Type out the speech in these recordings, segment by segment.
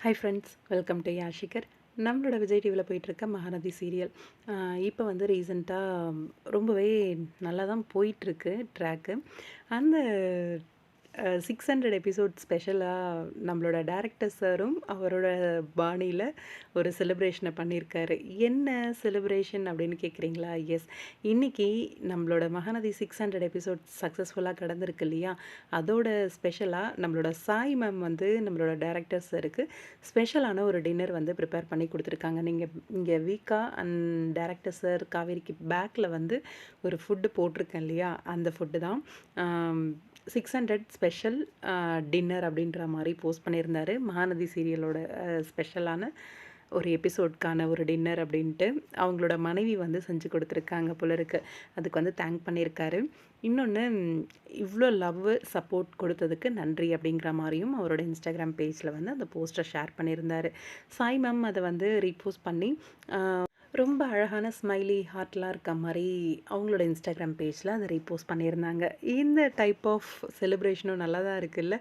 Hi friends, welcome to யாஷிகர். நம்மளோட விஜய் டிவியில் போயிட்டுருக்க மகாநதி சீரியல் இப்போ வந்து ரீசெண்டாக ரொம்பவே நல்லா தான் போயிட்டுருக்கு ட்ராக்கு. அந்த 600 எபிசோட் ஸ்பெஷலாக நம்மளோட டேரக்டர் சாரும் அவரோட பாணியில் ஒரு செலிப்ரேஷனை பண்ணியிருக்காரு. என்ன செலிப்ரேஷன் அப்படின்னு கேட்குறீங்களா? எஸ், இன்றைக்கி நம்மளோட மகாநதி 600 எபிசோட் சக்ஸஸ்ஃபுல்லாக கடந்திருக்கு இல்லையா? அதோட ஸ்பெஷலாக நம்மளோட சாய் மேம் வந்து நம்மளோட டேரக்டர் சாருக்கு ஸ்பெஷலான ஒரு டின்னர் வந்து ப்ரிப்பேர் பண்ணி கொடுத்துருக்காங்க. நீங்கள் இங்கே வீக்கா அண்ட் டேரக்டர் சார் காவேரிக்கு பேக்கில் வந்து ஒரு ஃபுட்டு போட்டிருக்கேன் இல்லையா? அந்த ஃபுட்டு தான் 600 ஸ்பெஷல் டின்னர் அப்படின்ற மாதிரி போஸ்ட் பண்ணியிருந்தாரு. மகாநதி சீரியலோட ஸ்பெஷலான ஒரு எபிசோட்கான ஒரு டின்னர் அப்படின்ட்டு அவங்களோட மனைவி வந்து செஞ்சு கொடுத்துருக்காங்க போல இருக்கு. அதுக்கு வந்து தேங்க் பண்ணியிருக்காரு. இன்னொன்று, இவ்வளோ லவ் சப்போர்ட் கொடுத்ததுக்கு நன்றி அப்படிங்கிற மாதிரியும் அவரோட இன்ஸ்டாகிராம் பேஜில் வந்து அந்த போஸ்டர் ஷேர் பண்ணியிருந்தார். சாய் மேம் அதை வந்து ரீபோஸ்ட் பண்ணி ரொம்ப அழகான ஸ்மைலி ஹார்ட்லாம் இருக்க மாதிரி அவங்களோட இன்ஸ்டாகிராம் பேஜில் அதை ரீபோஸ்ட் பண்ணியிருந்தாங்க. இந்த டைப் ஆஃப் செலிப்ரேஷனும் நல்லா தான் இருக்குல்ல.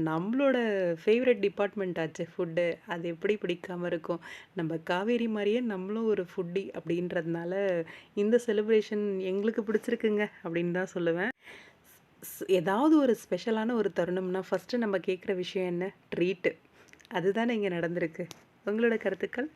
நம்மளோட ஃபேவரட் டிபார்ட்மெண்ட் ஆச்சு ஃபுட்டு, அது எப்படி பிடிக்காமல் இருக்கும்? நம்ம காவேரி மாதிரியே நம்மளும் ஒரு ஃபுட்டி அப்படின்றதுனால இந்த செலிப்ரேஷன் எங்களுக்கு பிடிச்சிருக்குங்க அப்படின்னு தான் சொல்லுவேன். ஏதாவது ஒரு ஸ்பெஷலான ஒரு தருணம்னா ஃபஸ்ட்டு நம்ம கேட்குற விஷயம் என்ன? ட்ரீட்டு. அதுதானே இங்கே நடந்திருக்கு. உங்களோட கருத்துக்கள்?